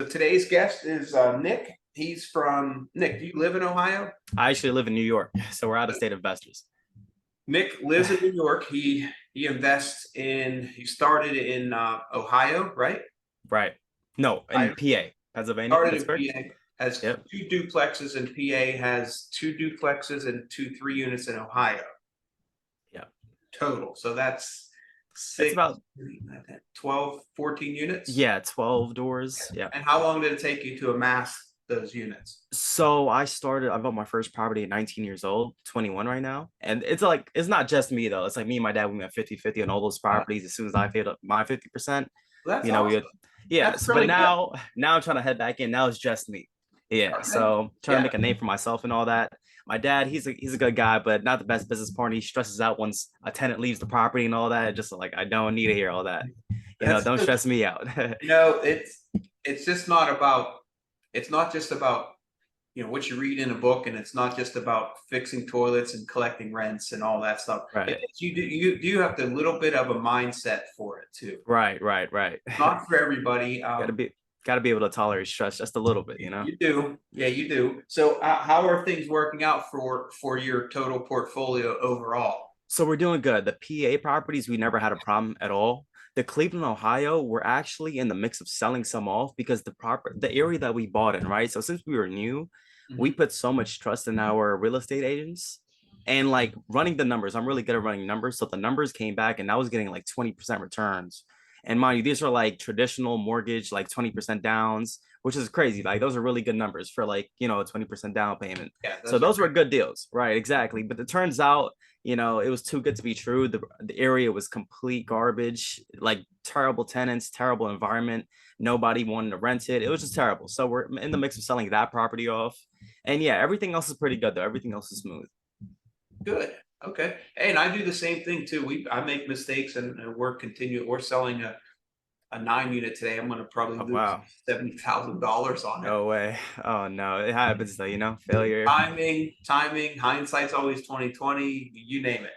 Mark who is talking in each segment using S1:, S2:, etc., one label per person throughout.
S1: Today's guest is Nick. Nick. Do you live in Ohio?
S2: I actually live in New York, so we're out of state investors.
S1: Nick lives in New York. He started in Ohio, right?
S2: Right. No,
S1: I
S2: in PA, Pennsylvania,
S1: started in
S2: Pittsburgh.
S1: PA, has
S2: Yep.
S1: two duplexes in PA, has two duplexes and two 3 units in Ohio
S2: Yeah.
S1: total. So that's
S2: It's
S1: six,
S2: about
S1: 12, 14 units.
S2: 12 doors. Yeah.
S1: And how long did it take you to amass those units?
S2: So I bought my first property at 19 years old, 21 right now. And it's not just me though. It's like me and my dad, we went 50-50 on all those properties as soon as I paid up my 50%.
S1: That's
S2: We had
S1: awesome. That's
S2: but
S1: really good.
S2: now I'm trying to head back in. Now it's just me. Yeah.
S1: Okay.
S2: So trying to
S1: Yeah.
S2: make a name for myself and all that. My dad, he's a good guy, but not the best business partner. He stresses out once a tenant leaves the property and all that. Just like I don't need to hear all that.
S1: That's
S2: Don't stress me out.
S1: you know, it's just not about it's not just about what you read in a book, and it's not just about fixing toilets and collecting rents and all that stuff.
S2: Right.
S1: You have to little bit of a mindset for it too.
S2: Right.
S1: Not for everybody.
S2: Gotta be able to tolerate stress just a little bit.
S1: You do, yeah, you do. So, how are things working out for your total portfolio overall?
S2: So we're doing good. The PA properties, we never had a problem at all. The Cleveland, Ohio, we're actually in the mix of selling some off because the area that we bought in, right? So since we were new, we
S1: Mhm.
S2: put so much trust in our real estate agents and like running the numbers. I'm really good at running numbers. So the numbers came back and I was getting like 20% returns. And mind you, these are like traditional mortgage, like 20% downs, which is crazy. Like those are really good numbers for a 20% down payment.
S1: Yeah,
S2: So
S1: those are
S2: those were
S1: great.
S2: good deals. Right, exactly. But it turns out it was too good to be true. The area was complete garbage, like terrible tenants, terrible environment. Nobody wanted to rent it. It was just terrible. So we're in the mix of selling that property off. And yeah, everything else is pretty good though. Everything else is smooth.
S1: Good. Okay. Hey, and I do the same thing too. I make mistakes and we're selling a 9 unit today. I'm going to probably
S2: Oh
S1: lose
S2: wow.
S1: $70,000 on it.
S2: No way. Oh no. It happens though, failure.
S1: Timing, hindsight's always 2020. You name it.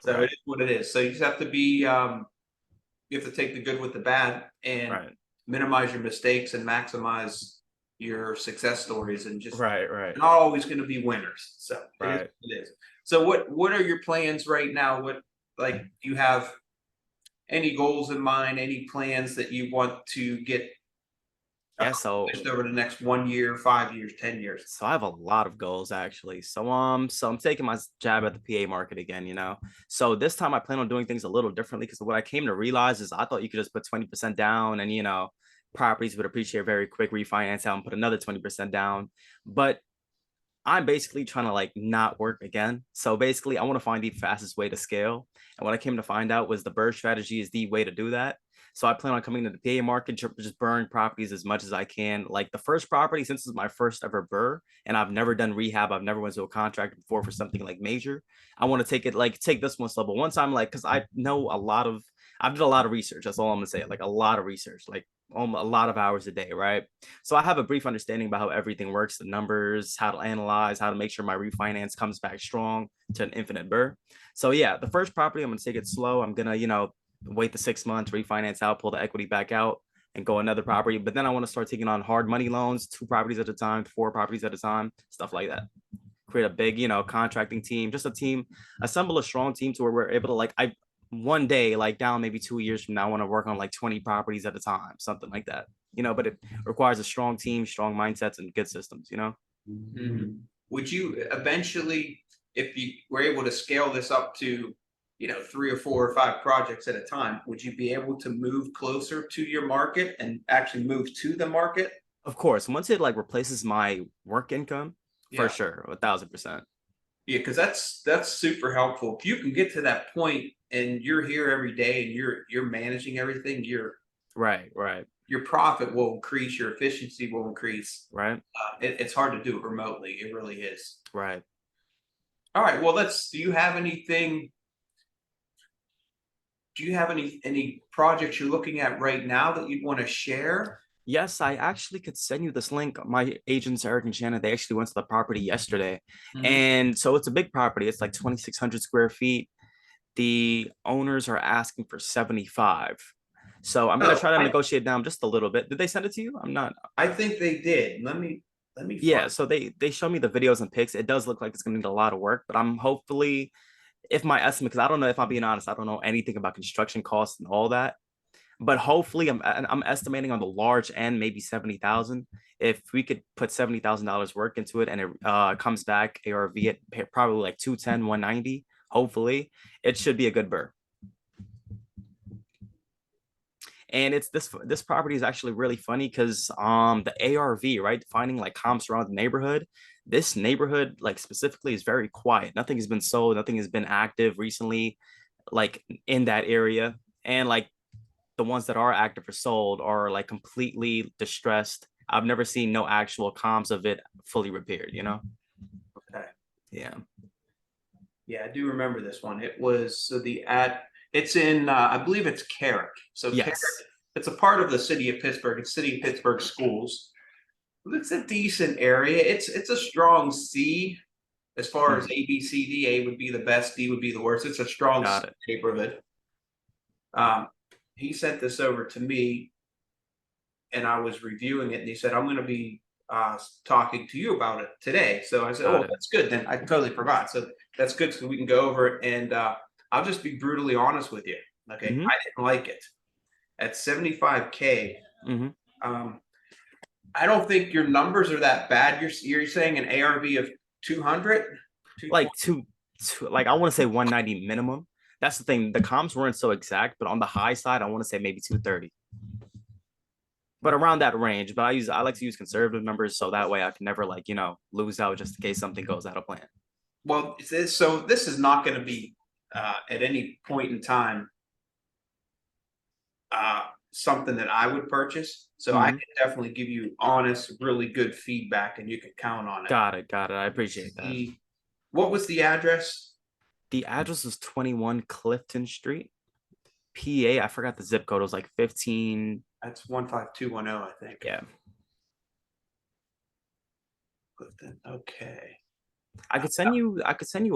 S1: So it
S2: Right.
S1: is what it is. So you just have to you have to take the good with the bad and
S2: Right.
S1: minimize your mistakes and maximize your success stories. And just
S2: Right.
S1: not always going to be winners. So it is
S2: Right.
S1: what it is. So what are your plans right now? Do you have any goals in mind? Any plans that you want to get
S2: Yeah,
S1: accomplished over the next 1 year, 5 years, 10 years?
S2: so I have a lot of goals actually. So I'm taking my jab at the PA market again. So this time I plan on doing things a little differently because what I came to realize is I thought you could just put 20% down and properties would appreciate very quick, refinance out and put another 20% down. But I'm basically trying to like not work again. So basically, I want to find the fastest way to scale. And what I came to find out was the BRRRR strategy is the way to do that. So I plan on coming to the PA market, just burn properties as much as I can. Like the first property, since it's my first ever BRRRR, and I've never done rehab, I've never went to a contract before for something like major. I want to take this one slow. But once I'm like, because I know I've done a lot of research. That's all I'm gonna say. Like a lot of research, like a lot of hours a day, right? So I have a brief understanding about how everything works, the numbers, how to analyze, how to make sure my refinance comes back strong to an infinite BRRRR. So yeah, the first property, I'm gonna take it slow. I'm gonna wait the 6 months, refinance out, pull the equity back out, and go another property. But then I want to start taking on hard money loans, 2 properties at a time, 4 properties at a time, stuff like that. Create a big contracting team, just a team, assemble a strong team to where we're able to I one day, like down maybe 2 years from now, I want to work on like 20 properties at a time, something like that. But it requires a strong team, strong mindsets, and good systems.
S1: Mhm. Would you eventually, if you were able to scale this up to, 3 or 4 or 5 projects at a time, would you be able to move closer to your market and actually move to the market?
S2: Of course, once it like replaces my work income, for
S1: Yeah.
S2: sure, 1,000%.
S1: Yeah, because that's super helpful. If you can get to that point and you're here every day and you're managing everything,
S2: Right.
S1: your profit will increase, your efficiency will increase.
S2: Right.
S1: It's hard to do it remotely. It really is.
S2: Right.
S1: All right. Well, let's. Do you have anything? Do you have any projects you're looking at right now that you'd want to share?
S2: Yes, I actually could send you this link. My agents, Eric and Shannon, they actually went to the property yesterday.
S1: Mhm.
S2: And so it's a big property. It's like 2,600 square feet. The owners are asking for 75. So I'm gonna
S1: Oh,
S2: try to negotiate down just a little bit. Did they send it to you? I'm not.
S1: I think they did. Let me
S2: Yeah,
S1: find.
S2: so they show me the videos and pics. It does look like it's gonna need a lot of work, but I'm hopefully, if my estimate, because I don't know, if I'm being honest, I don't know anything about construction costs and all that. But hopefully, I'm estimating on the large end maybe 70,000. If we could put $70,000 work into it and it comes back ARV at probably like 210, 190, hopefully it should be a good burr. And it's this property is actually really funny because the ARV, right, finding like comps around the neighborhood. This neighborhood, like specifically, is very quiet. Nothing has been sold, nothing has been active recently, like in that area. And like the ones that are active or sold are like completely distressed. I've never seen no actual comps of it fully repaired, you know?
S1: Okay.
S2: Yeah.
S1: Yeah, I do remember this one. It was so the ad. It's in, I believe it's Carrick. So Carrick,
S2: Yes.
S1: it's a part of the city of Pittsburgh. It's City of Pittsburgh Schools. It's a decent area. It's a strong C as far as
S2: Mhm.
S1: A, B, C, D. A would be the best, D would be the worst. It's a strong
S2: Got it.
S1: neighborhood. Um, he sent this over to me, and I was reviewing it, and he said, "I'm going to be talking to you about it today." So I said,
S2: Got
S1: "Oh,
S2: it.
S1: that's good. Then I totally forgot. So that's good. So we can go over it, and I'll just be brutally honest with you. Okay,
S2: Hmm.
S1: I didn't like it at 75K.
S2: Hmm.
S1: Um, I don't think your numbers are that bad. You're saying an ARV of 200, 220.
S2: Like like I want to say 190 minimum. That's the thing. The comps weren't so exact, but on the high side, I want to say maybe 230. But around that range. But I like to use conservative numbers so that way I can never like, lose out just in case something goes out of plan.
S1: Well, so this is not going to be at any point in time something that I would purchase. So I
S2: Hmm.
S1: can definitely give you honest, really good feedback, and you can count on it.
S2: Got it. Got it. I appreciate that.
S1: What was the address?
S2: The address was 21 Clifton Street, PA. I forgot the zip code. It was like 15.
S1: That's 15210, I think.
S2: Yeah.
S1: Clifton. Okay.
S2: I could send you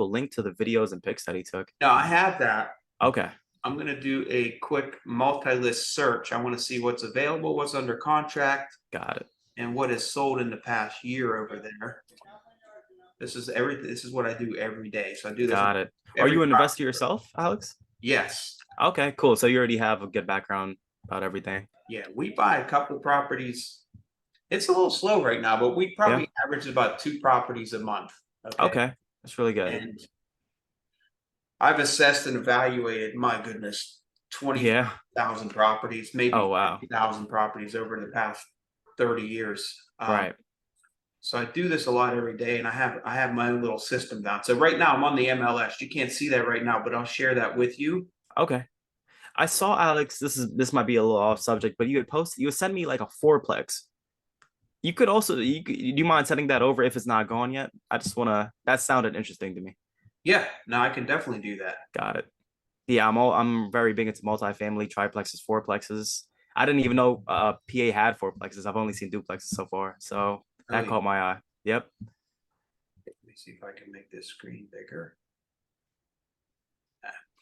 S2: a link to the videos and pics that he took.
S1: No, I have that.
S2: Okay.
S1: I'm going to do a quick multi-list search. I want to see what's available, what's under contract,
S2: Got it.
S1: and what is sold in the past year over there. This is everything. This is what I do every day. So I do this
S2: Got it. Are
S1: every
S2: you an investor
S1: property.
S2: yourself, Alex?
S1: Yes.
S2: Okay, cool. So you already have a good background about everything.
S1: Yeah, we buy a couple properties. It's a little slow right now, but we
S2: Yeah.
S1: probably average about 2 properties a month. Okay.
S2: Okay. That's really good.
S1: And I've assessed and evaluated, my goodness,
S2: Yeah.
S1: 20,000 properties, maybe
S2: Oh, wow.
S1: 50,000 properties over the past 30 years.
S2: Right.
S1: So I do this a lot every day, and I have my own little system down. So right now I'm on the MLS. You can't see that right now, but I'll share that with you.
S2: Okay. I saw Alex. This might be a little off subject, but you had sent me like a fourplex. You could also do you mind sending that over if it's not gone yet? I just wanna that sounded interesting to me.
S1: Yeah, no, I can definitely do that.
S2: Got it. Yeah, I'm very big into multifamily, triplexes, fourplexes. I didn't even know PA had fourplexes. I've only seen duplexes so far. So that
S1: Really,
S2: caught my eye. Yep.
S1: let me see if I can make this screen bigger.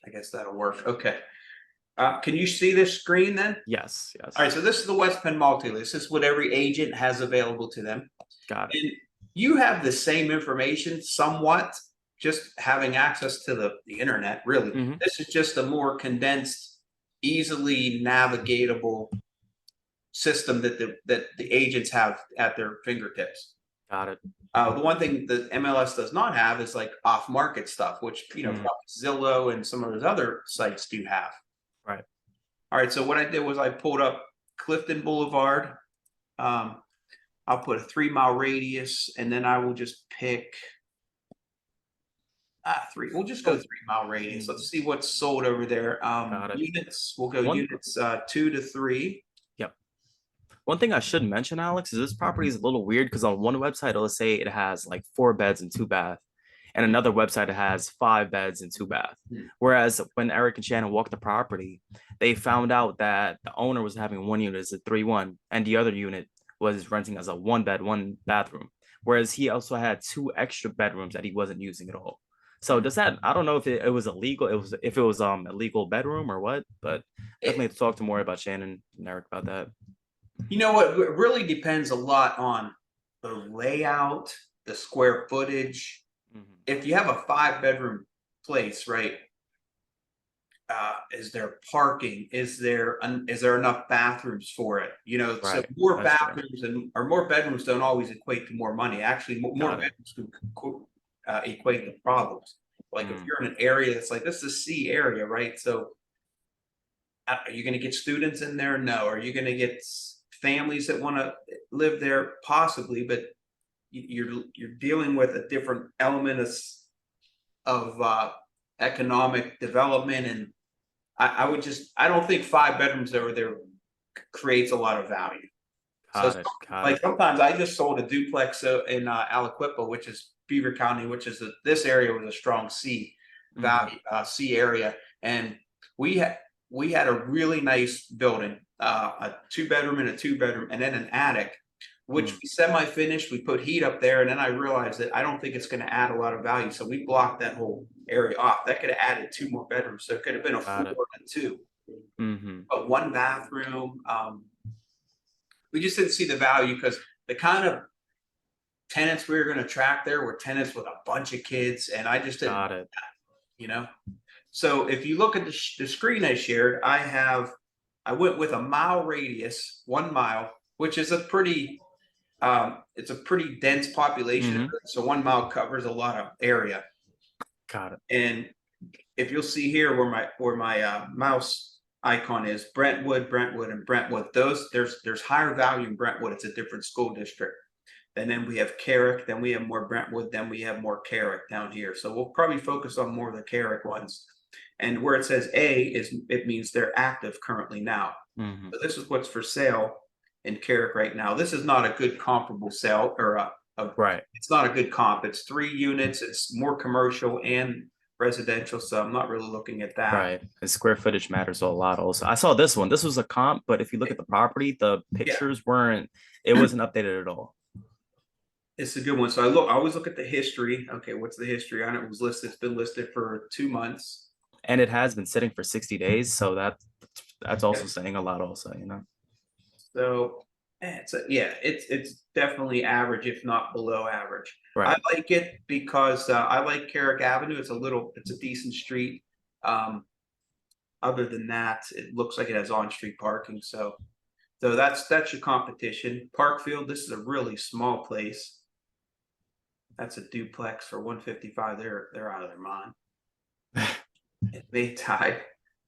S1: I guess that'll work. Okay. Can you see this screen then?
S2: Yes, yes.
S1: All right, so this is the West Penn multi-list. This is what every agent has available to them.
S2: Got it.
S1: And you have the same information somewhat, just having access to the internet, really.
S2: Hmm.
S1: This is just a more condensed, easily navigatable system that the agents have at their fingertips.
S2: Got it.
S1: The one thing that MLS does not have is like off-market stuff, which
S2: Mm.
S1: probably Zillow and some of those other sites do have.
S2: Right.
S1: All right, so what I did was I pulled up Clifton Boulevard. Um, I'll put a 3 mile radius, and then I will just pick three. We'll just go 3 mile radius. Let's see what's sold over there.
S2: Got it.
S1: Units. We'll go
S2: One
S1: units 2 to 3.
S2: Yep. One thing I should mention, Alex, is this property is a little weird because on one website it'll say it has like 4 beds and 2 bath, and another website it has 5 beds and 2 bath.
S1: Hmm.
S2: Whereas when Eric and Shannon walked the property, they found out that the owner was having one unit as a 3-1, and the other unit was renting as a 1 bed, 1 bathroom. Whereas he also had 2 extra bedrooms that he wasn't using at all. So does that, I don't know if it was illegal, it was if it was a legal bedroom or what, but definitely
S1: It,
S2: have to talk to more about Shannon and Eric about that.
S1: you know what? It really depends a lot on the layout, the square footage.
S2: Mhm.
S1: If you have a 5 bedroom place, right? Is there parking? Is there enough bathrooms for it? You know, so
S2: Right.
S1: more
S2: That's true.
S1: bathrooms and or more bedrooms don't always equate to more money. Actually, more
S2: Got it.
S1: bedrooms can equate to problems. Like if
S2: Mm,
S1: you're in an area that's like this is a C area, right? So are you going to get students in there? No. Are you going to get families that want to live there? Possibly, but you're dealing with a different element of economic development, and I would just I don't think 5 bedrooms over there creates a lot of value. So
S2: got it. Got
S1: like
S2: it.
S1: sometimes I just sold a duplex in Aliquippa, which is Beaver County, which is this area was a strong C
S2: Mhm.
S1: value C area, and we had we had a really nice building, a 2 bedroom and a 2 bedroom, and then an attic, which
S2: Mm,
S1: we semi-finished. We put heat up there, and then I realized that I don't think it's going to add a lot of value, so we blocked that whole area off. That could have added 2 more bedrooms, so it could have been a
S2: got
S1: floor
S2: it.
S1: and two,
S2: Hmm.
S1: but 1 bathroom. We just didn't see the value because the kind of tenants we were going to attract there were tenants with a bunch of kids, and I just didn't,
S2: Got it.
S1: you know. So if you look at the screen I shared, I went with a mile radius, 1 mile, which is a pretty it's a pretty dense population.
S2: Hmm.
S1: So 1 mile covers a lot of area.
S2: Got it.
S1: And if you'll see here where my mouse icon is Brentwood, Brentwood, and Brentwood. Those there's higher value in Brentwood. It's a different school district. And then we have Carrick, then we have more Brentwood, then we have more Carrick down here. So we'll probably focus on more of the Carrick ones. And where it says A is it means they're active currently now.
S2: Hmm.
S1: So this is what's for sale in Carrick right now. This is not a good comparable sale or
S2: Right.
S1: it's not a good comp. It's 3 units. It's more commercial and residential. So I'm not really looking at that.
S2: Right. And square footage matters a lot also. I saw this one. This was a comp, but if you look at the property, the
S1: Yeah,
S2: pictures weren't, it wasn't updated at all.
S1: it's a good one. So I always look at the history. Okay, what's the history on it? It was listed, it's been listed for 2 months.
S2: And it has been sitting for 60 days. So that's also
S1: Yep.
S2: saying a lot also, you know?
S1: So it's definitely average, if not below average. I
S2: Right.
S1: like it because I like Carrick Avenue. It's a decent street. Um, other than that, it looks like it has on-street parking. So that's your competition. Parkfield, this is a really small place. That's a duplex for 155. They're out of their mind. They tied.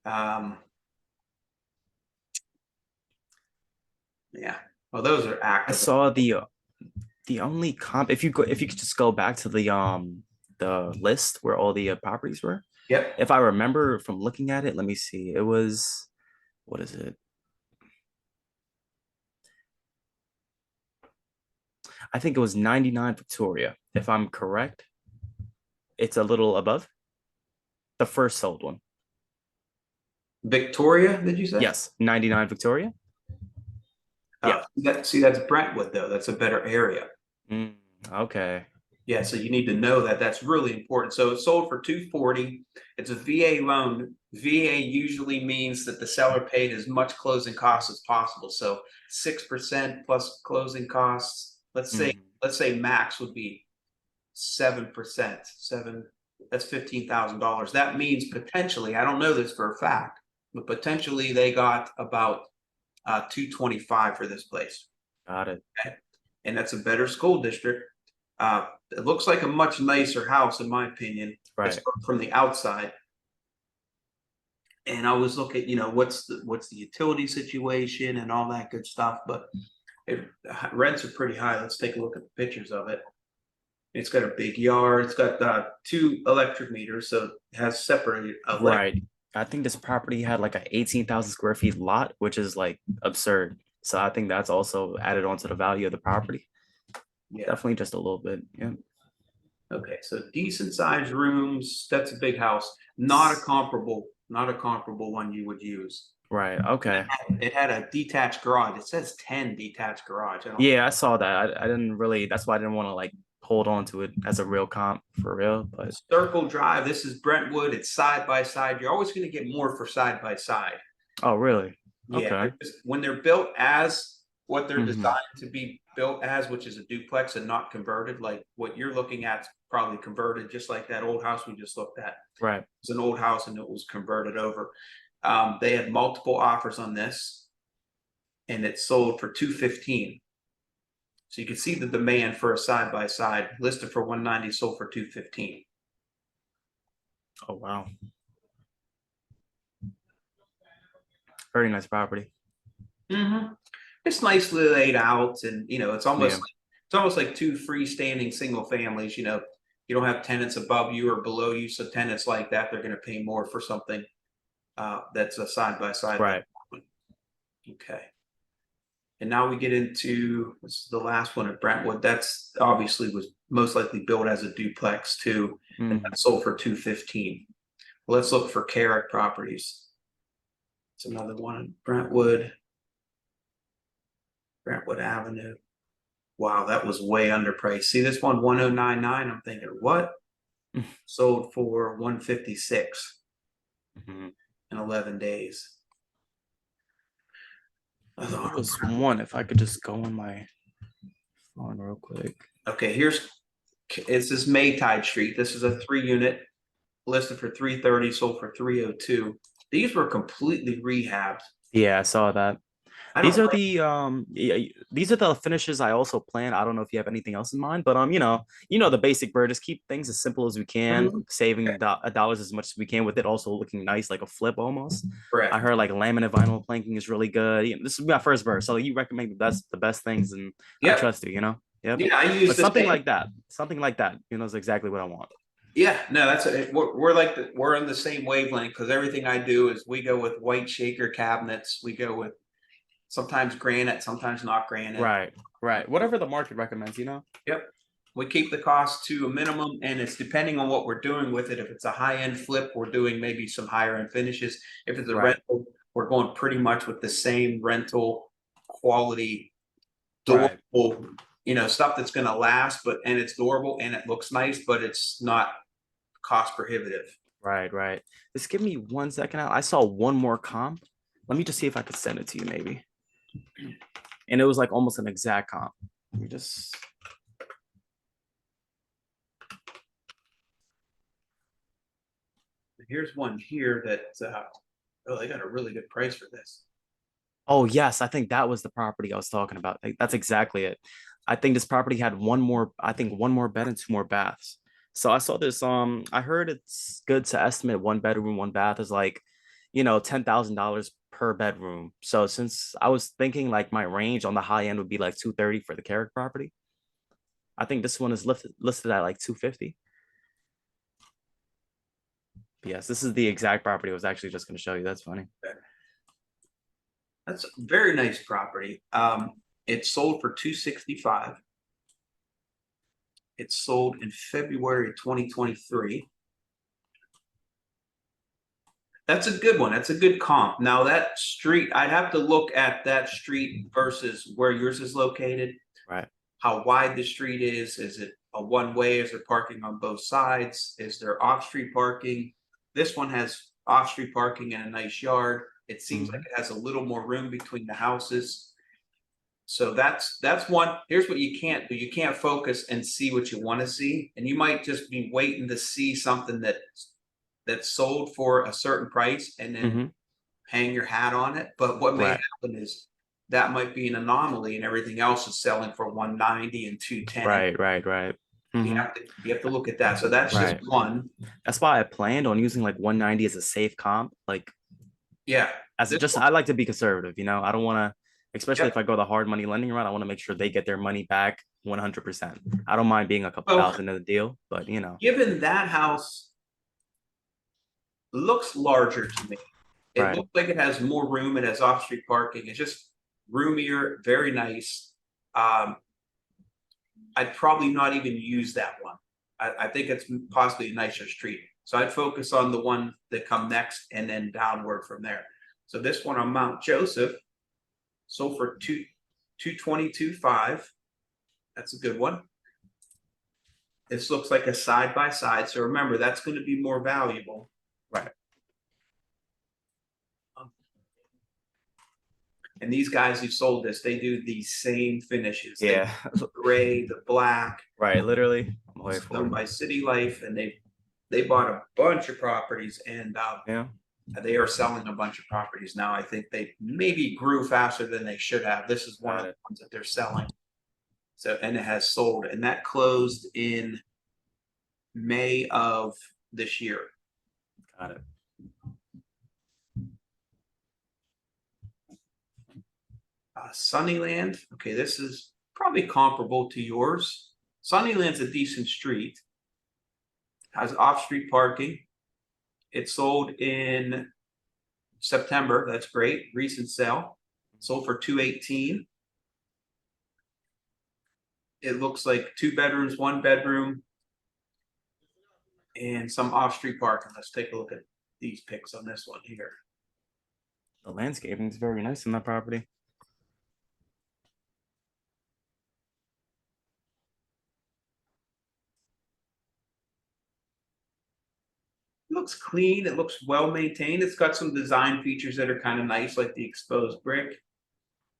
S1: Um, yeah. Well, those are
S2: I
S1: active.
S2: saw the only comp, if you could just go back to the list where all the properties were.
S1: Yep.
S2: If I remember from looking at it, let me see. It was, what is it? I think it was 99 Victoria, if I'm correct. It's a little above the first sold one.
S1: Victoria, did you say?
S2: Yes, 99 Victoria. Yeah.
S1: That's Brentwood though. That's a better area.
S2: Mm, okay.
S1: Yeah, so you need to know that. That's really important. So it sold for 240. It's a VA loan. VA usually means that the seller paid as much closing costs as possible. So 6% plus closing costs.
S2: Mhm.
S1: Let's say max would be 7%. That's $15,000. That means potentially, I don't know this for a fact, but potentially they got about 225 for this place.
S2: Got it.
S1: Okay. And that's a better school district. It looks like a much nicer house, in my opinion, as
S2: Right.
S1: from the outside. And I always look at, what's the utility situation and all that good stuff. But rents are pretty high. Let's take a look at the pictures of it. It's got a big yard. It's got 2 electric meters, so it has separated electric.
S2: Right. I think this property had like a 18,000 square feet lot, which is like absurd. So I think that's also added on to the value of the property.
S1: Yeah.
S2: Definitely just a little bit. Yeah.
S1: Okay. So decent sized rooms. That's a big house. Not a comparable one you would use.
S2: Right. Okay.
S1: It had a detached garage. It says 10 detached garage. I don't.
S2: Yeah, I saw that. I didn't really, that's why I didn't want to like hold on to it as a real comp for real. But
S1: Circle Drive. This is Brentwood. It's side by side. You're always going to get more for side by side.
S2: oh, really?
S1: Yeah,
S2: Okay.
S1: when they're built as what they're
S2: Hmm.
S1: designed to be built as, which is a duplex and not converted, like what you're looking at is probably converted, just like that old house we just looked at.
S2: Right.
S1: It's an old house and it was converted over. They had multiple offers on this, and it sold for 215. So you can see the demand for a side by side, listed for 190, sold for 215.
S2: Oh, wow. Very nice property.
S1: Mm-hmm. It's nicely laid out, and
S2: Yeah.
S1: it's almost like two freestanding single families. You don't have tenants above you or below you, so tenants like that, they're going to pay more for something that's a side by side.
S2: Right.
S1: Okay. And now we get into, this is the last one at Brentwood. That's obviously was most likely built as a duplex too, and
S2: Mhm.
S1: that sold for 215. Well, let's look for Carrick properties. It's another one in Brentwood Avenue. Wow, that was way underpriced. See this one, 1099. I'm thinking, what? Sold for 156
S2: Mhm.
S1: in 11 days.
S2: There was one. If I could just go on my phone real quick.
S1: Okay, it's this Maytide Street. This is a 3 unit listed for 330, sold for 302. These were completely rehabbed.
S2: Yeah, I saw that.
S1: I
S2: These
S1: don't
S2: are
S1: like.
S2: these are the finishes I also plan. I don't know if you have anything else in mind, but the basic bird. Just keep things as simple as we can,
S1: Mhm.
S2: saving dollars as much as we can with it. Also looking nice, like a flip almost. I
S1: Correct.
S2: heard like laminate vinyl planking is really good. This is my first bird, so you recommend the best things, and I
S1: Yep.
S2: trust you. Yep.
S1: Yeah, I use
S2: But
S1: the same.
S2: something like that, is exactly what I want.
S1: Yeah, no, we're in the same wavelength because everything I do is we go with white shaker cabinets. We go with sometimes granite, sometimes not granite.
S2: Right, right. Whatever the market recommends.
S1: Yep. We keep the cost to a minimum, and it's depending on what we're doing with it. If it's a high end flip, we're doing maybe some higher end finishes. If it's a
S2: Right,
S1: rental, we're going pretty much with the same rental quality,
S2: right,
S1: durable, stuff that's going to last, and it's durable and it looks nice, but it's not cost prohibitive.
S2: right. Just give me 1 second. I saw one more comp. Let me just see if I could send it to you, maybe. And it was like almost an exact comp. Let me just.
S1: Here's one here that oh, they got a really good price for this.
S2: Oh yes, I think that was the property I was talking about. Like, that's exactly it. I think this property had one more. I think one more bed and two more baths. So I saw this. I heard it's good to estimate one bedroom, one bath is like, $10,000 per bedroom. So since I was thinking like my range on the high end would be like 230 for the Carrick property, I think this one is listed at like 250. Yes, this is the exact property I was actually just going to show you. That's funny.
S1: That's a very nice property. It sold for 265. It sold in February 2023. That's a good one. That's a good comp. Now that street, I'd have to look at that street versus where yours is located,
S2: Right.
S1: how wide the street is. Is it a one way? Is there parking on both sides? Is there off street parking? This one has off street parking and a nice yard. It seems like
S2: Mhm.
S1: it has a little more room between the houses. So that's one. Here's what you can't do. You can't focus and see what you want to see. And you might just be waiting to see something that's sold for a certain price and then
S2: Mhm.
S1: hang your hat on it. But what may
S2: Right.
S1: happen is that might be an anomaly and everything else is selling for 190 and 210.
S2: Right. Mhm.
S1: You have to look at that. So that's just
S2: Right.
S1: one.
S2: That's why I planned on using like 190 as a safe comp. Like
S1: Yeah.
S2: as
S1: This
S2: just
S1: one.
S2: I like to be conservative. I don't want to, especially if
S1: Yep.
S2: I go the hard money lending route, I want to make sure they get their money back 100%. I don't mind being a couple
S1: Well,
S2: thousand in the deal, but
S1: given that house looks larger to me. It
S2: right.
S1: looks like it has more room. It has off-street parking. It's just roomier, very nice. Um, I'd probably not even use that one. I think it's possibly a nicer street. So I'd focus on the one that come next and then downward from there. So this one on Mount Joseph sold for 222.5. That's a good one. This looks like a side by side. So remember, that's going to be more valuable.
S2: Right.
S1: And these guys who sold this, they do these same finishes.
S2: Yeah.
S1: The gray, the black.
S2: Right. Literally. I'm
S1: It's
S2: waiting for
S1: done
S2: it.
S1: by City Life, and they bought a bunch of properties, and
S2: Yeah.
S1: they are selling a bunch of properties now. I think they maybe grew faster than they should have. This is one of
S2: Got
S1: the
S2: it.
S1: ones that they're selling. So, and it has sold, and that closed in May of this year.
S2: Got it.
S1: Sunnyland. Okay, this is probably comparable to yours. Sunnyland's a decent street. Has off-street parking. It sold in September. That's great. Recent sale. Sold for $218. It looks like 2 bedrooms, 1 bedroom, and some off-street parking. Let's take a look at these pics on this one here.
S2: The landscaping is very nice in that property.
S1: It looks clean. It looks well maintained. It's got some design features that are kind of nice, like the exposed brick.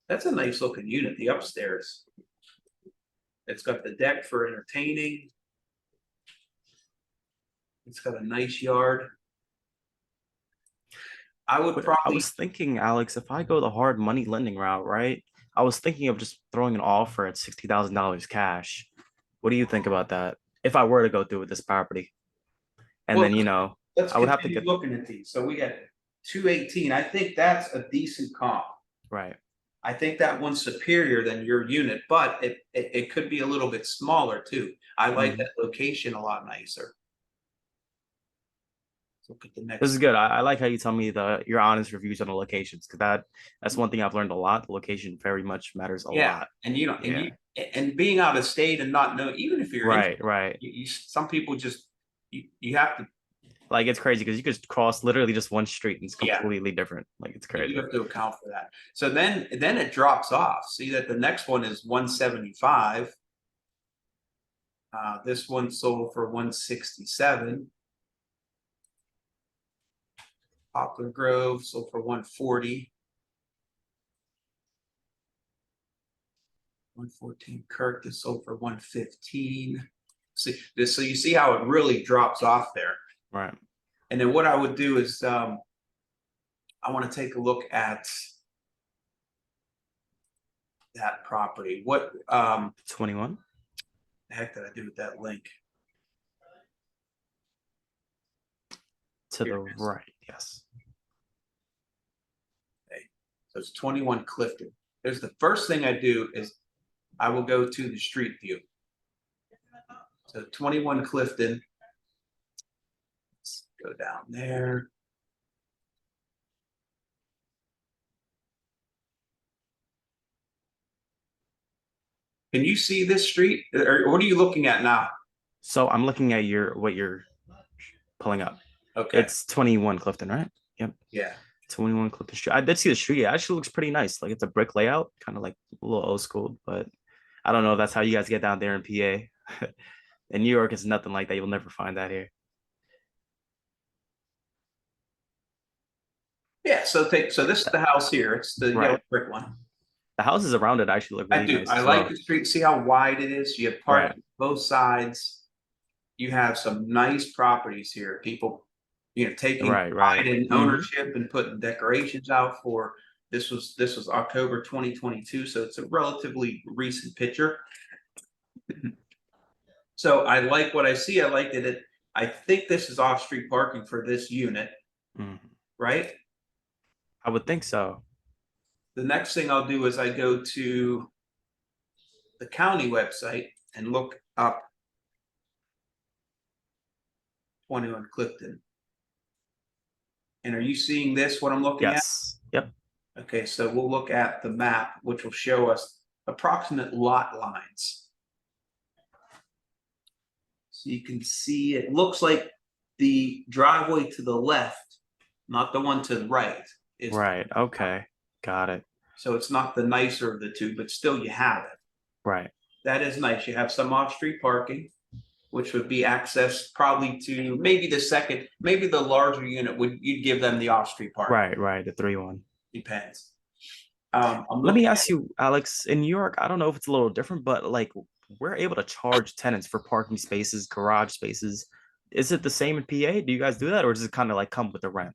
S1: That's a nice looking unit, the upstairs. It's got the deck for entertaining. It's got a nice yard. I would
S2: But I
S1: probably,
S2: was thinking, Alex, if I go the hard money lending route, right? I was thinking of just throwing an offer at $60,000 cash. What do you think about that? If I were to go through with this property, and
S1: well,
S2: then
S1: let's
S2: I would have to
S1: continue
S2: get
S1: looking at these. So we got 218. I think that's a decent comp.
S2: right.
S1: I think that one's superior than your unit, but it could be a little bit smaller too. I like
S2: Mhm.
S1: that location a lot nicer. Let's look at the
S2: This is
S1: next.
S2: good. I like how you tell me your honest reviews on the locations, because that's one thing I've learned a lot. The location very much matters a
S1: Yeah,
S2: lot.
S1: and you know,
S2: Yeah.
S1: and being out of state and not know, even if you're in,
S2: Right. Right.
S1: some people just you have to,
S2: Like it's crazy because you could cross literally just one street and it's
S1: yeah,
S2: completely different. Like it's
S1: you
S2: crazy.
S1: have to account for that. So then it drops off. See that the next one is 175. This one sold for 167. Poplar Grove sold for 140. 114 Kirk, this sold for 115. See this, so you see how it really drops off there.
S2: Right.
S1: And then what I would do is I want to take a look at that property. What
S2: 21
S1: the heck did I do with that link?
S2: to
S1: Here
S2: the
S1: it is.
S2: right. Yes.
S1: Okay. So it's 21 Clifton. There's the first thing I do is I will go to the street view. So 21 Clifton. Let's go down there. Can you see this street? Or what are you looking at now?
S2: So I'm looking at what you're pulling up.
S1: Okay.
S2: It's 21 Clifton, right? Yep.
S1: Yeah.
S2: 21 Clifton Street. I did see the street. It actually looks pretty nice. Like it's a brick layout, kind of like a little old school, but I don't know if that's how you guys get down there in PA. In New York, it's nothing like that. You'll never find that here.
S1: Yeah. So this is the house here. It's the yellow
S2: Right.
S1: brick one.
S2: The houses around it actually look
S1: I
S2: really
S1: do.
S2: nice
S1: I
S2: as
S1: like
S2: well.
S1: the street. See how wide it is? You have
S2: Right.
S1: parking both sides. You have some nice properties here. People, taking
S2: Right.
S1: pride
S2: Right.
S1: in
S2: Hmm.
S1: ownership and putting decorations out for this was October 2022, so it's a relatively recent picture. So I like what I see. I like that I think this is off-street parking for this unit,
S2: Hmm.
S1: right?
S2: I would think so.
S1: The next thing I'll do is I go to the county website and look up 21 Clifton. And are you seeing this, what I'm looking at?
S2: Yes. Yep.
S1: Okay, so we'll look at the map, which will show us approximate lot lines. So you can see it looks like the driveway to the left, not the one to the right, is
S2: Right. Okay. Got it.
S1: so it's not the nicer of the two, but still you have it.
S2: Right.
S1: That is nice. You have some off-street parking. which would be access probably to maybe the second, maybe the larger unit you'd give them the off-street park.
S2: Right. The 3-1.
S1: Depends.
S2: Let me ask you, Alex, in New York, I don't know if it's a little different, but like we're able to charge tenants for parking spaces, garage spaces. Is it the same in PA? Do you guys do that, or does it kind of like come with the rent?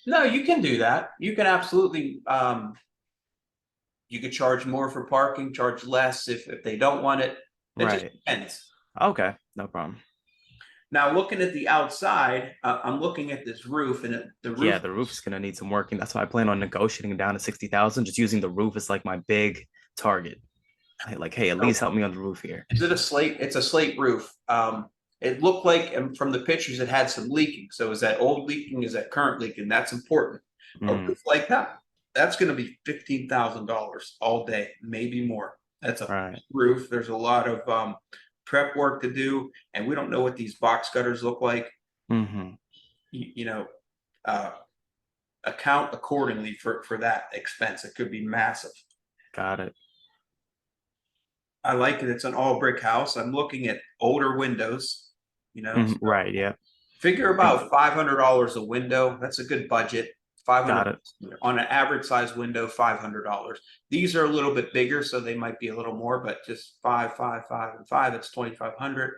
S1: No, you can do that. You can absolutely, you could charge more for parking, charge less if they don't want it. It just
S2: Right.
S1: depends.
S2: Okay, no problem.
S1: Now, looking at the outside, I'm looking at this roof, and the roof.
S2: Yeah, the roof's gonna need some working. That's why I plan on negotiating down to 60,000, just using the roof as like my big target. Like, hey, at least help me on the roof here.
S1: Is it a slate? It's a slate roof. It looked like, and from the pictures, it had some leaking. So is that old leaking? Is that current leaking? That's important. A roof like that, that's going to be $15,000 all day, maybe more. That's a
S2: Right.
S1: roof. There's a lot of prep work to do, and we don't know what these box gutters look like.
S2: Mm-hmm.
S1: You know, account accordingly for that expense. It could be massive.
S2: Got it.
S1: I like it. It's an all brick house. I'm looking at older windows, so
S2: Right. Yeah.
S1: figure about $500 a window. That's a good budget.
S2: Got
S1: 500
S2: it.
S1: on an average size window, $500. These are a little bit bigger, so they might be a little more, but just 5, 5, 5, and 5, it's 2,500.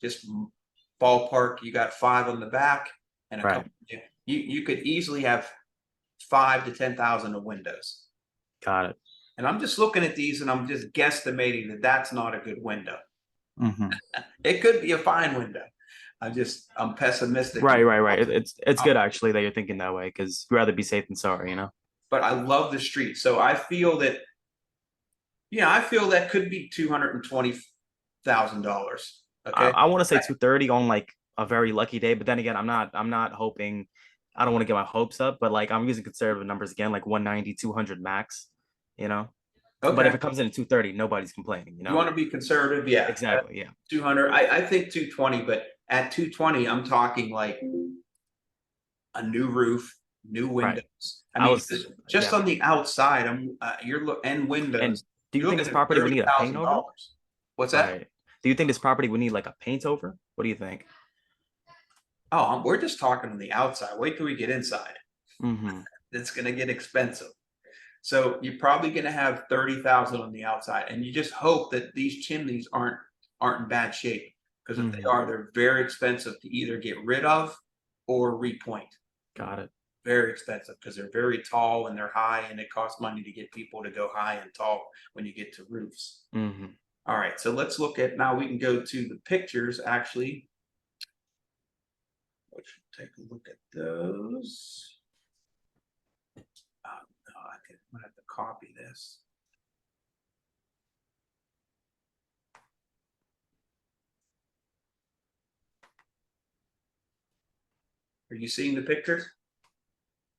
S1: Just ballpark, you got 5 on the back and a
S2: Right.
S1: couple. You could easily have 5 to 10,000 of windows.
S2: Got it.
S1: And I'm just looking at these and I'm just guesstimating that that's not a good window.
S2: Mm-hmm.
S1: It could be a fine window. I'm pessimistic.
S2: Right. It's good actually that you're thinking that way, because you'd rather be safe than sorry, you know?
S1: But I love the street. So I feel that, I feel that could be $220,000. Okay.
S2: I want to say 230 on like a very lucky day, but then again, I'm not hoping. I don't want to get my hopes up, but like I'm using conservative numbers again, like 190, 200 max, you know?
S1: Okay.
S2: But if it comes in at 230, nobody's complaining, you know?
S1: You want to be conservative? Yeah.
S2: Exactly. Yeah.
S1: 200. I think 220, but at 220, I'm talking like a new roof, new windows.
S2: Right.
S1: I mean, just on the outside, and windows.
S2: And do you think this property would need a paint over?
S1: What's that?
S2: Right. Do you think this property would need like a paint over? What do you think?
S1: Oh, we're just talking on the outside. Wait till we get inside.
S2: Mm-hmm.
S1: It's going to get expensive. So you're probably going to have 30,000 on the outside, and you just hope that these chimneys aren't in bad shape, because if they are, they're very expensive to either get rid of or repoint.
S2: Got it.
S1: Very expensive because they're very tall and they're high, and it costs money to get people to go high and tall when you get to roofs.
S2: Mm-hmm.
S1: All right, so let's look at, now we can go to the pictures actually. Let's take a look at those. No, I'm gonna have to copy this. Are you seeing the pictures?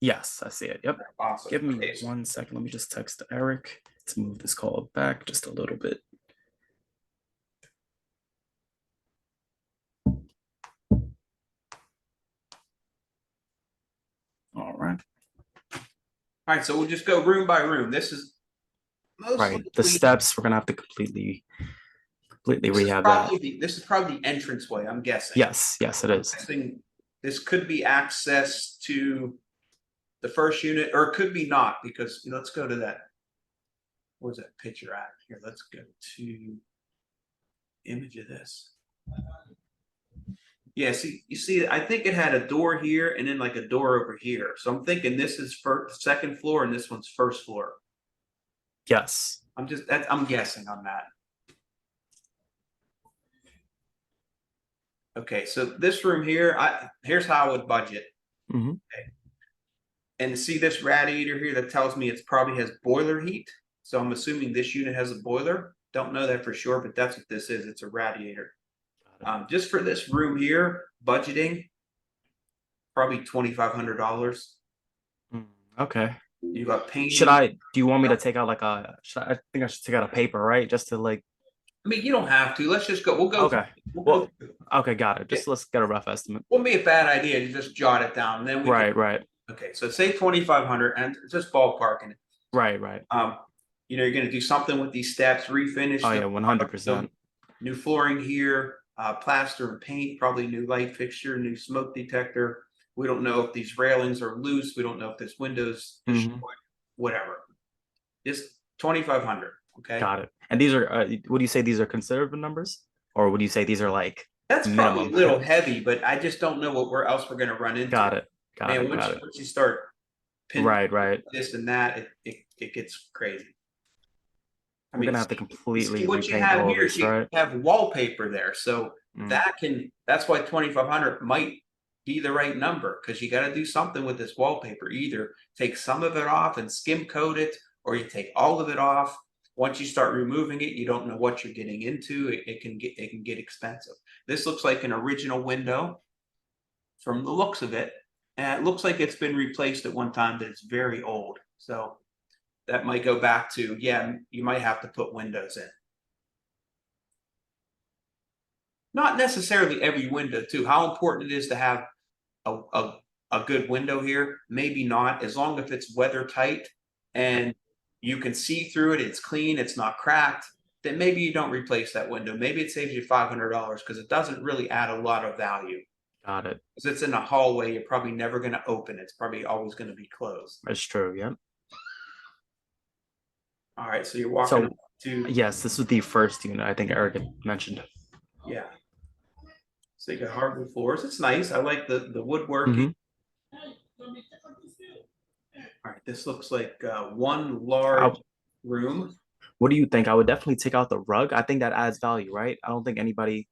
S2: Yes, I see it. Yep.
S1: Awesome.
S2: Give me 1 second. Let me just text Eric to move this call back just a little bit. All right.
S1: All right, so we'll just go room by room. This is
S2: right. The steps, we're gonna have to completely rehab that.
S1: This is probably the entranceway, I'm guessing.
S2: Yes, it is.
S1: This could be access to the first unit, or it could be not, because let's go to that. Where's that picture at? Here, let's go to image of this. Yeah, you see, I think it had a door here and then like a door over here. So I'm thinking this is second floor and this one's first floor.
S2: Yes.
S1: I'm guessing on that. Okay, so this room here, here's how I would budget.
S2: Mm-hmm.
S1: Okay. And see this radiator here that tells me it probably has boiler heat. So I'm assuming this unit has a boiler. Don't know that for sure, but that's what this is. It's a radiator. Just for this room here, budgeting, probably $2,500.
S2: Okay.
S1: You got paint.
S2: Do you want me to take out like I think I should take out a paper, right? Just to like.
S1: I mean, you don't have to. Let's just go. We'll go.
S2: Okay. Okay, got it. Let's get a rough estimate.
S1: Wouldn't be a bad idea to just jot it down. And then
S2: right.
S1: Okay, so say 2,500, and just ballparking it.
S2: Right.
S1: You're going to do something with these steps, refinish.
S2: Oh yeah, 100%.
S1: New flooring here, plaster and paint, probably new light fixture, new smoke detector. We don't know if these railings are loose. We don't know if this window's destroyed, whatever. Just 2,500. Okay.
S2: Got it. And these are, would you say these are conservative numbers, or would you say these are like
S1: That's probably a
S2: minimum?
S1: little heavy, but I just don't know where else we're gonna run into.
S2: Got it. Got
S1: Man,
S2: it. Got it.
S1: once you start pinpointing
S2: Right, right.
S1: this and that, it gets crazy. I
S2: We're
S1: mean,
S2: gonna have to
S1: see
S2: completely
S1: what you
S2: repaint
S1: have
S2: all of
S1: here is
S2: this,
S1: you
S2: right?
S1: have wallpaper there, so
S2: Mm,
S1: that's why 2,500 might be the right number, because you got to do something with this wallpaper. Either take some of it off and skim coat it, or you take all of it off. Once you start removing it, you don't know what you're getting into. It can get expensive. This looks like an original window from the looks of it, and it looks like it's been replaced at one time, but it's very old. So that might go back to, yeah, you might have to put windows in. Not necessarily every window too. How important it is to have a good window here, maybe not, as long as it's weather tight and you can see through it, it's clean, it's not cracked, then maybe you don't replace that window. Maybe it saves you $500 because it doesn't really add a lot of value.
S2: got it.
S1: Because it's in a hallway, you're probably never going to open. It's probably always going to be closed.
S2: That's true. Yeah.
S1: All right, so you're walking
S2: So
S1: up to,
S2: yes, this was the first unit I think Eric had mentioned.
S1: yeah. So you got hardwood floors. It's nice. I like the woodworking.
S2: Mhm.
S1: All right, this looks like one large room.
S2: What do you think? I would definitely take out the rug. I think that adds value, right? I don't think anybody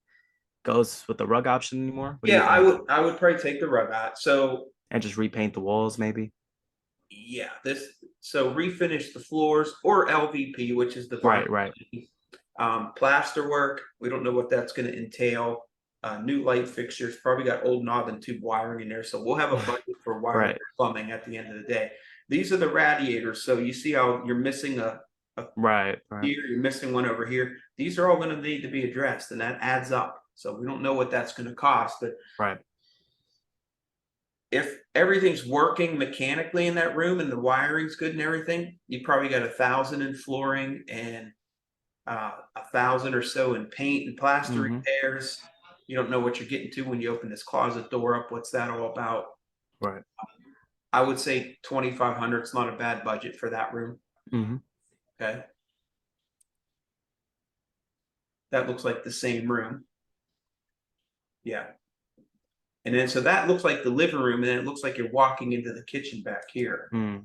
S2: goes with the rug option anymore. What do you
S1: Yeah,
S2: think?
S1: I would probably take the rug out. So
S2: And just repaint the walls, maybe.
S1: yeah, so refinish the floors or LVP, which is the
S2: Right,
S1: vinyl.
S2: right,
S1: Plaster work. We don't know what that's going to entail. New light fixtures. Probably got old knob and tube wiring in there, so we'll have a budget for wiring
S2: right,
S1: and plumbing at the end of the day. These are the radiators. So you see how you're missing a
S2: right, right,
S1: here, you're missing one over here. These are all going to need to be addressed, and that adds up. So we don't know what that's going to cost, but
S2: right.
S1: if everything's working mechanically in that room and the wiring's good and everything, you probably got 1,000 in flooring and 1,000 or so in paint and plaster
S2: Hmm.
S1: repairs. You don't know what you're getting to when you open this closet door up. What's that all about?
S2: Right.
S1: I would say 2,500 is not a bad budget for that room.
S2: Hmm.
S1: Okay. That looks like the same room. Yeah. And then so that looks like the living room, and then it looks like you're walking into the kitchen back here.
S2: Mm,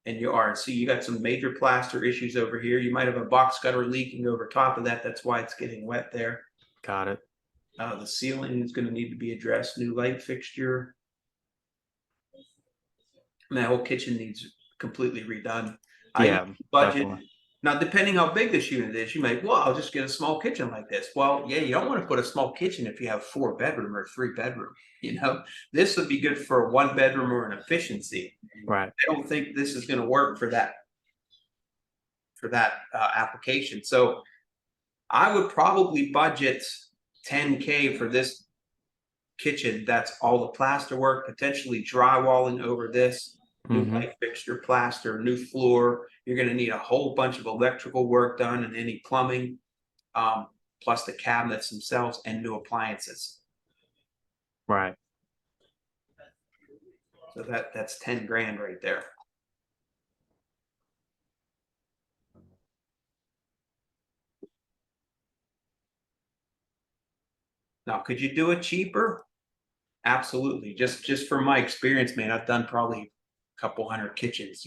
S1: And you are. See, you got some major plaster issues over here. You might have a box gutter leaking over top of that. That's why it's getting wet there.
S2: got it.
S1: The ceiling is going to need to be addressed. New light fixture. And that whole kitchen needs completely redone.
S2: Yeah,
S1: Budget.
S2: definitely.
S1: Now, depending how big this unit is, you might, well, I'll just get a small kitchen like this. Well, yeah, you don't want to put a small kitchen if you have 4 bedroom or 3 bedroom. This would be good for a 1 bedroom or an efficiency.
S2: Right.
S1: I don't think this is going to work for that application. So I would probably budget 10K for this kitchen. That's all the plaster work, potentially drywalling over this, new
S2: Hmm.
S1: light fixture, plaster, new floor. You're going to need a whole bunch of electrical work done and any plumbing, plus the cabinets themselves and new appliances.
S2: Right.
S1: So that's 10 grand right there. Now, could you do it cheaper? Absolutely. Just from my experience, man, I've done probably a couple hundred kitchens.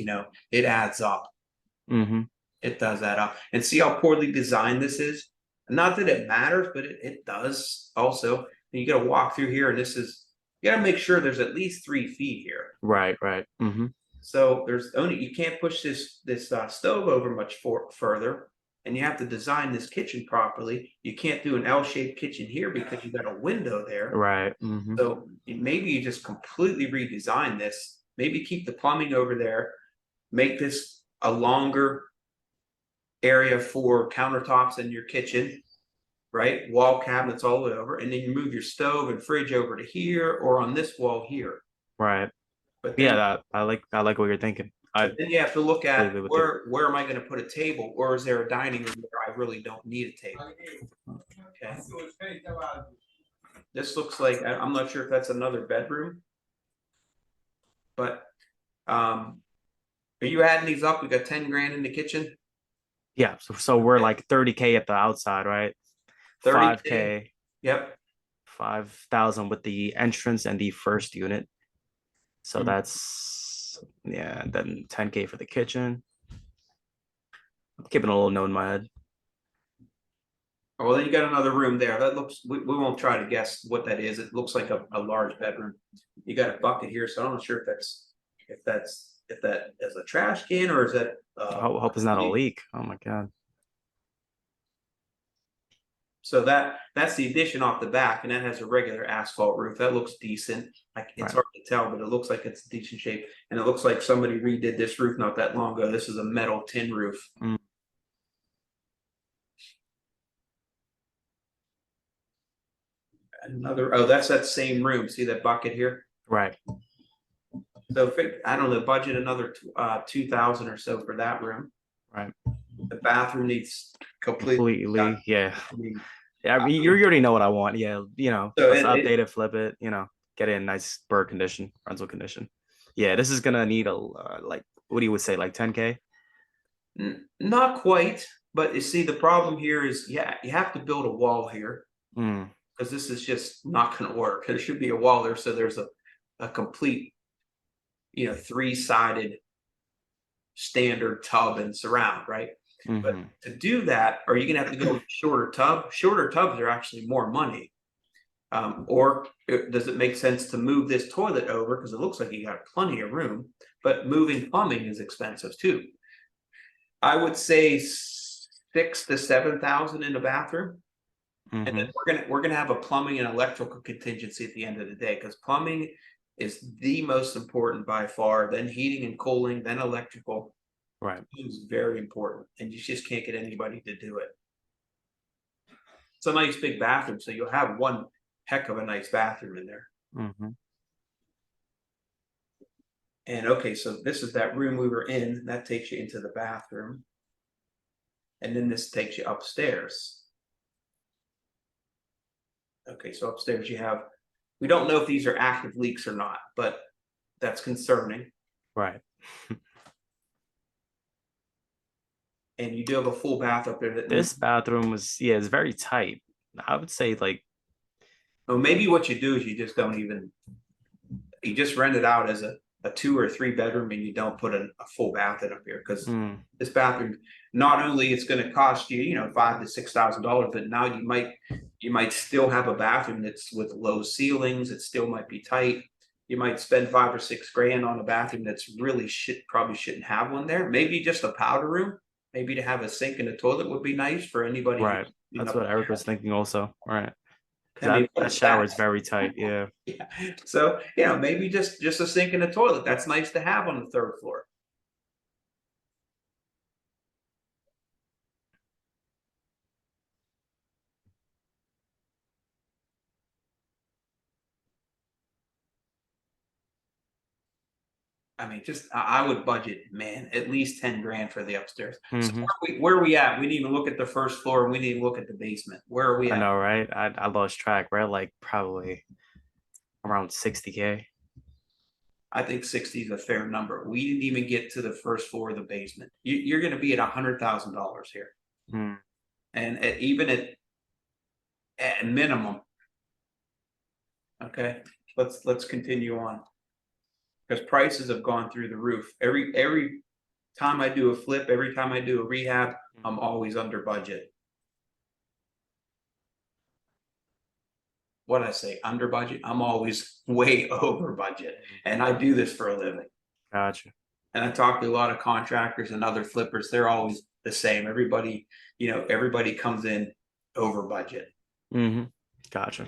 S1: It adds up.
S2: Hmm.
S1: It does add up. And see how poorly designed this is? Not that it matters, but it does also. And you got to walk through here, and you got to make sure there's at least 3 feet here.
S2: Right, right. Hmm.
S1: So you can't push this stove over much further, and you have to design this kitchen properly. You can't do an L-shaped kitchen here because you got a window there.
S2: Right. Hmm.
S1: So maybe you just completely redesign this. Maybe keep the plumbing over there, make this a longer area for countertops in your kitchen, right? Wall cabinets all the way over, and then you move your stove and fridge over to here or on this wall here.
S2: Right.
S1: But
S2: Yeah,
S1: then
S2: that I like what you're thinking. I
S1: But then you have to look
S2: totally
S1: at
S2: agree with you.
S1: where am I gonna put a table, or is there a dining room where I really don't need a table? Okay, this looks like, I'm not sure if that's another bedroom. But, are you adding these up? We got 10 grand in the kitchen,
S2: Yeah, so we're
S1: okay,
S2: like 30K at the outside, right?
S1: 30K,
S2: 5K,
S1: yep.
S2: 5,000 with the entrance and the first unit. So
S1: Mm.
S2: that's yeah, then 10K for the kitchen. I'm keeping a little note in my head.
S1: Well, then you got another room there. That looks, we won't try to guess what that is. It looks like a large bedroom. You got a bucket here, so I'm not sure if that is a trash can or is that
S2: Hope it's not a leak. Oh my god.
S1: so that's the addition off the back, and that has a regular asphalt roof. That looks decent. Like it's
S2: Right.
S1: hard to tell, but it looks like it's decent shape. And it looks like somebody redid this roof not that long ago. This is a metal tin roof.
S2: Mm,
S1: Another, oh, that's that same room. See that bucket here?
S2: right.
S1: So if it, I don't know, budget another 2,000 or so for that room.
S2: Right.
S1: The bathroom needs completely done.
S2: Completely. Yeah.
S1: I mean,
S2: Yeah. I mean, you already know what I want. Yeah.
S1: so
S2: Let's update it, flip it, get it in nice bird condition, rental condition. Yeah. This is gonna need like, what do you would say, like 10K?
S1: not quite, but you see, the problem here is, yeah, you have to build a wall here
S2: Mm,
S1: because this is just not going to work. There should be a wall there, so there's a complete, three-sided standard tub and surround, right? But
S2: hmm.
S1: to do that, are you going to have to go with a shorter tub? Shorter tubs are actually more money. Or does it make sense to move this toilet over because it looks like you got plenty of room, but moving plumbing is expensive too. I would say 6 to 7 thousand in a bathroom, and then
S2: Hmm.
S1: we're gonna have a plumbing and electrical contingency at the end of the day because plumbing is the most important by far. Then heating and cooling, then electrical
S2: Right.
S1: is very important, and you just can't get anybody to do it. It's a nice big bathroom, so you'll have one heck of a nice bathroom in there.
S2: Hmm.
S1: And okay, so this is that room we were in. That takes you into the bathroom, and then this takes you upstairs. Okay, so upstairs you have, we don't know if these are active leaks or not, but that's concerning.
S2: Right.
S1: And you do have a full bath up there that needs,
S2: This bathroom was, yeah, it's very tight. I would say like,
S1: oh, maybe what you do is you just don't even, you just rent it out as a 2 or 3 bedroom and you don't put a full bath in up here because
S2: mm,
S1: this bathroom, not only it's going to cost you, $5,000 to $6,000, but now you might still have a bathroom that's with low ceilings. It still might be tight. You might spend 5 or 6 grand on a bathroom that's really probably shouldn't have one there. Maybe just a powder room. Maybe to have a sink and a toilet would be nice for anybody who's
S2: right.
S1: cleaning
S2: That's
S1: up
S2: what
S1: the
S2: Eric was
S1: house.
S2: thinking also. Right.
S1: I
S2: Because
S1: mean, what
S2: that
S1: is
S2: shower
S1: that?
S2: is very tight. Yeah.
S1: Yeah. So, maybe just a sink and a toilet. That's nice to have on the third floor. I mean, just I would budget, man, at least 10 grand for the upstairs. So
S2: Hmm.
S1: where are we at? We need to look at the first floor and we need to look at the basement. Where are we
S2: I
S1: at?
S2: know, right? I lost track. We're at like probably around 60K.
S1: I think 60 is a fair number. We didn't even get to the first floor of the basement. You're going to be at $100,000 here,
S2: Mm,
S1: and even at minimum. Okay, let's continue on because prices have gone through the roof. Every time I do a flip, every time I do a rehab, I'm always under budget. What I say, under budget? I'm always way over budget, and I do this for a living.
S2: gotcha.
S1: And I talk to a lot of contractors and other flippers. They're always the same. Everybody comes in over budget.
S2: Hmm. Gotcha.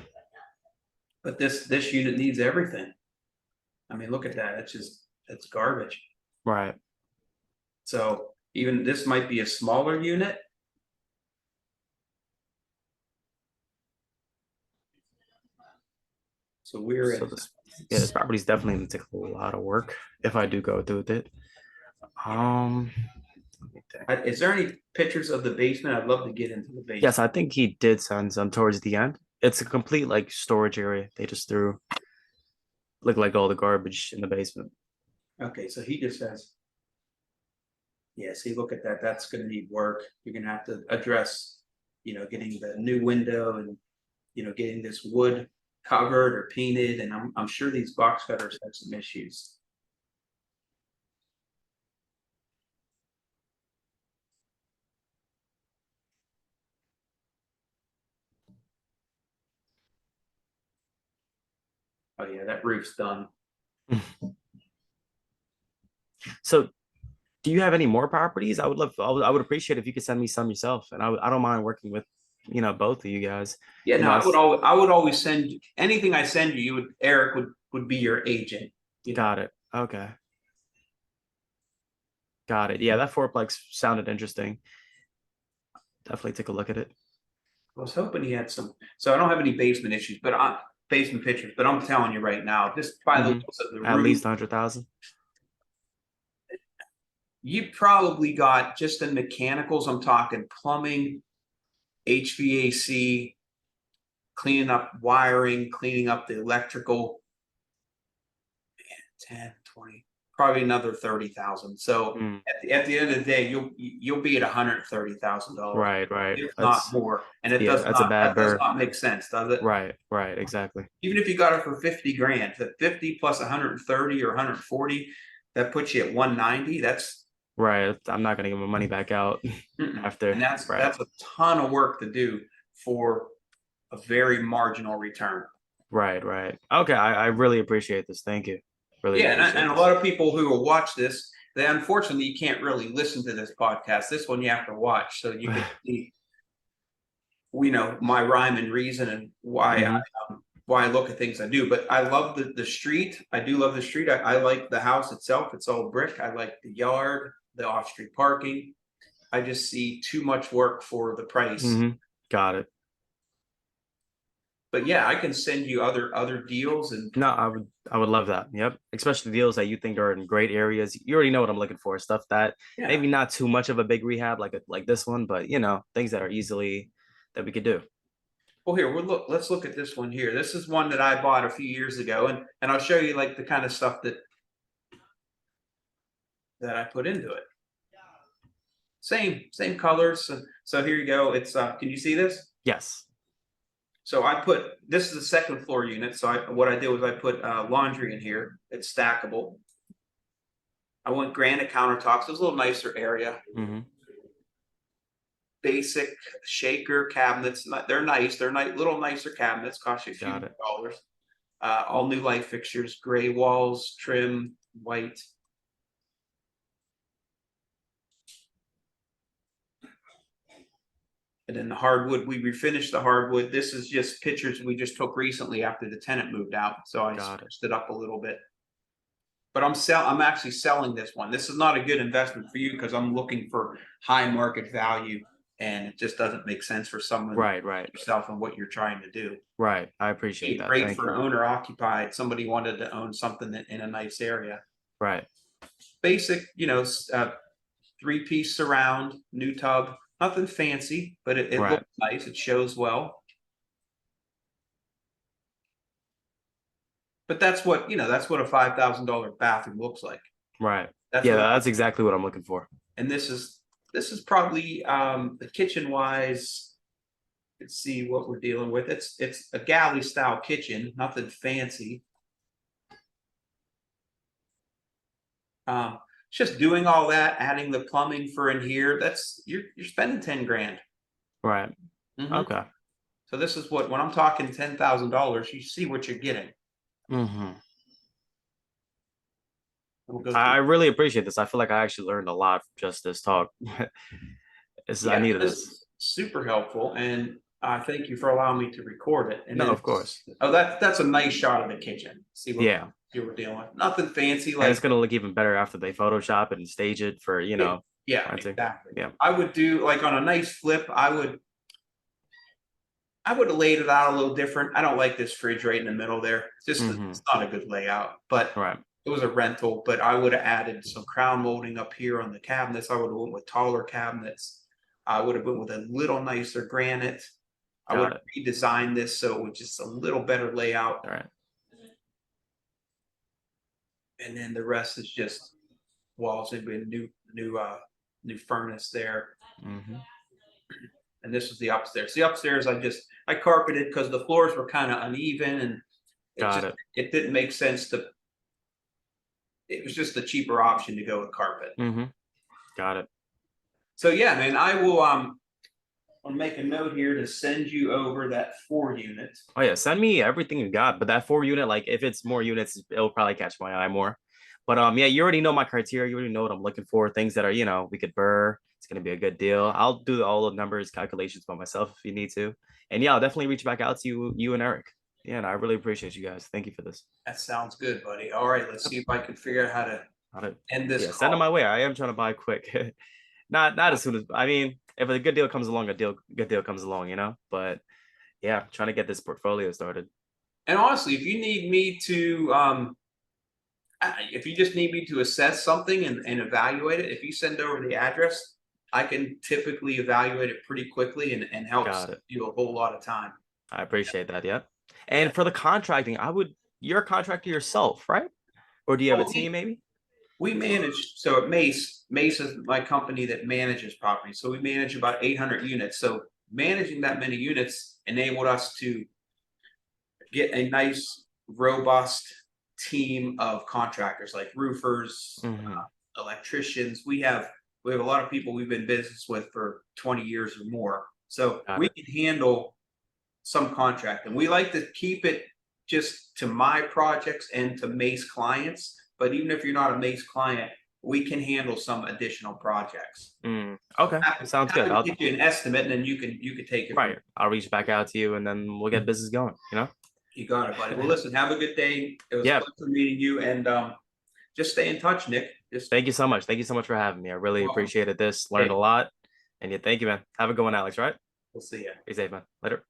S1: But this unit needs everything. I mean, look at that. It's garbage.
S2: Right.
S1: So even this might be a smaller unit. So we're
S2: So
S1: at
S2: this, yeah, this property is definitely gonna take a lot of work if I do go through with it. Um, let me think.
S1: Is there any pictures of the basement? I'd love to get into the basement.
S2: Yes, I think he did send some towards the end. It's a complete like storage area. They just threw look like all the garbage in the basement.
S1: Okay, so he just says, yeah, see, look at that. That's gonna need work. You're gonna have to address, getting the new window and, getting this wood covered or painted, and I'm sure these box cutters have some issues. Oh yeah, that roof's done.
S2: So, do you have any more properties? I would appreciate if you could send me some yourself, and I don't mind working with, both of you guys.
S1: Yeah,
S2: You
S1: no,
S2: know,
S1: I would always send anything I send you, Eric would be your agent,
S2: got it. Okay, got it. Yeah, that fourplex sounded interesting. Definitely take a look at it.
S1: I was hoping he had some, so I don't have any basement issues, basement pictures, but I'm telling you right now, just by the
S2: Mhm.
S1: looks of the
S2: At
S1: roof,
S2: least 100,000.
S1: you probably got just in mechanicals, I'm talking plumbing, HVAC, cleaning up wiring, cleaning up the electrical, 10, 20, probably another 30,000. So
S2: Mm,
S1: at the end of the day, you'll be at $130,000,
S2: right, right.
S1: if not
S2: That's
S1: more. And it
S2: yeah,
S1: does
S2: that's a
S1: not
S2: bad
S1: that does
S2: burr.
S1: not make sense, does it?
S2: Right, right, exactly.
S1: Even if you got it for 50 grand, the 50 plus 130 or 140, that puts you at 190. That's
S2: Right. I'm not gonna give my money back out
S1: and
S2: after. Right,
S1: that's a ton of work to do for a very marginal return.
S2: right, right. Okay, I really appreciate this. Thank you. Really
S1: Yeah,
S2: appreciate
S1: and a
S2: this.
S1: lot of people who will watch this, they unfortunately you can't really listen to this podcast. This one you have to watch so you can see, my rhyme and reason and
S2: Hmm.
S1: why I look at things I do. But I love the street. I do love the street. I like the house itself. It's all brick. I like the yard, the off street parking. I just see too much work for the price.
S2: Hmm. Got it.
S1: But yeah, I can send you other deals and
S2: No, I would love that. Yep. Especially deals that you think are in great areas. You already know what I'm looking for. Stuff that
S1: yeah.
S2: maybe not too much of a big rehab like this one, but things that are easily that we could do.
S1: Well, here let's look at this one here. This is one that I bought a few years ago, and I'll show you like the kind of stuff that I put into it. Same colors. So here you go. It's can you see this?
S2: Yes.
S1: So this is a second floor unit. So what I did was I put laundry in here. It's stackable. I went granite countertops. It was a little nicer area.
S2: Hmm.
S1: Basic shaker cabinets. They're nice. They're little nicer cabinets. Cost you a few
S2: Got it.
S1: dollars. All new light fixtures, gray walls, trim, white. And then the hardwood, we refinished the hardwood. This is just pictures we just took recently after the tenant moved out. So I
S2: Got it.
S1: spruced it up a little bit. But I'm actually selling this one. This is not a good investment for you because I'm looking for high market value and it just doesn't make sense for someone like
S2: Right, right,
S1: yourself and what you're trying to do.
S2: right. I appreciate that.
S1: Great
S2: Thank
S1: for
S2: you.
S1: owner occupied. Somebody wanted to own something in a nice area.
S2: Right.
S1: Basic, 3-piece surround, new tub, nothing fancy, but it
S2: Right.
S1: looks nice. It shows well. But that's what a $5,000 bathroom looks like.
S2: Right.
S1: That's
S2: Yeah,
S1: what
S2: that's exactly what I'm looking for.
S1: and this is probably the kitchen wise. Let's see what we're dealing with. It's a galley style kitchen, nothing fancy. Um, just doing all that, adding the plumbing for in here. That's you're spending 10 grand.
S2: Right.
S1: Mhm.
S2: Okay.
S1: So this is when I'm talking $10,000, you see what you're getting.
S2: Hmm.
S1: We'll go through.
S2: I really appreciate this. I feel like I actually learned a lot from just this talk. I
S1: Yeah,
S2: needed
S1: this
S2: this.
S1: is super helpful, and thank you for allowing me to record it. And
S2: No,
S1: then,
S2: of course.
S1: oh, that's a nice shot of the kitchen. See what
S2: Yeah.
S1: you were dealing with. Nothing fancy,
S2: And it's
S1: like
S2: gonna look even better after they Photoshop it and stage it for,
S1: yeah, yeah,
S2: renting.
S1: exactly.
S2: Yeah.
S1: I would do like on a nice flip. I would have laid it out a little different. I don't like this fridge right in the middle there.
S2: Hmm.
S1: It's not a good layout. But
S2: Right.
S1: It was a rental, but I would have added some crown molding up here on the cabinets. I would have went with taller cabinets. I would have went with a little nicer granite. I would
S2: Got
S1: have
S2: it.
S1: redesigned this so it was just a little better layout.
S2: All right.
S1: And then the rest is just walls. There'd be a new furnace there.
S2: Mm-hmm.
S1: And this was the upstairs. The upstairs, I carpeted because the floors were kind of uneven, and
S2: Got it.
S1: it didn't make sense to. It was just the cheaper option to go with carpet.
S2: Mm-hmm. Got it.
S1: So yeah, man, I'll make a note here to send you over that 4 unit.
S2: Oh yeah, send me everything you got. But that 4 unit, like if it's more units, it'll probably catch my eye more. But yeah, you already know my criteria. You already know what I'm looking for. Things that are, we could burr. It's gonna be a good deal. I'll do all the numbers, calculations by myself if you need to. And yeah, I'll definitely reach back out to you and Eric. Yeah, and I really appreciate you guys. Thank you for this.
S1: That sounds good, buddy. All right, let's see if I can figure out how to
S2: How to,
S1: end this
S2: yeah, send them
S1: call.
S2: my way. I am trying to buy quick. Not as soon as, I mean, if a good deal comes along, good deal comes along, But yeah, trying to get this portfolio started.
S1: And honestly, if you need me to, if you just need me to assess something and evaluate it, if you send over the address, I can typically evaluate it pretty quickly and help
S2: Got
S1: save
S2: it.
S1: you a whole lot of time.
S2: I appreciate that. Yep.
S1: Yeah.
S2: And for the contracting, you're a contractor yourself, right? Or do you have a
S1: Well,
S2: team maybe?
S1: we manage, so at Mace is my company that manages property. So we manage about 800 units. So managing that many units enabled us to get a nice, robust team of contractors like roofers,
S2: Mm-hmm.
S1: electricians. We have a lot of people we've been in business with for 20 years or more. So
S2: Got
S1: we
S2: it.
S1: can handle some contracting. We like to keep it just to my projects and to Mace clients. But even if you're not a Mace client, we can handle some additional projects. So
S2: Okay. Sounds good.
S1: happy to get you an estimate, and then you can take it from.
S2: Right. I'll reach back out to you and then we'll get business going.
S1: You got it, buddy. Well, listen, have a good day. It was a
S2: Yeah.
S1: pleasure meeting you, and just stay in touch, Nick. Just
S2: Thank you so much. Thank you so much for having me. I really
S1: welcome.
S2: appreciated this. Learned
S1: Hey,
S2: a lot. And yeah, thank you, man. Have a good one, Alex, right?
S1: we'll see you.
S2: Be safe, man. Later.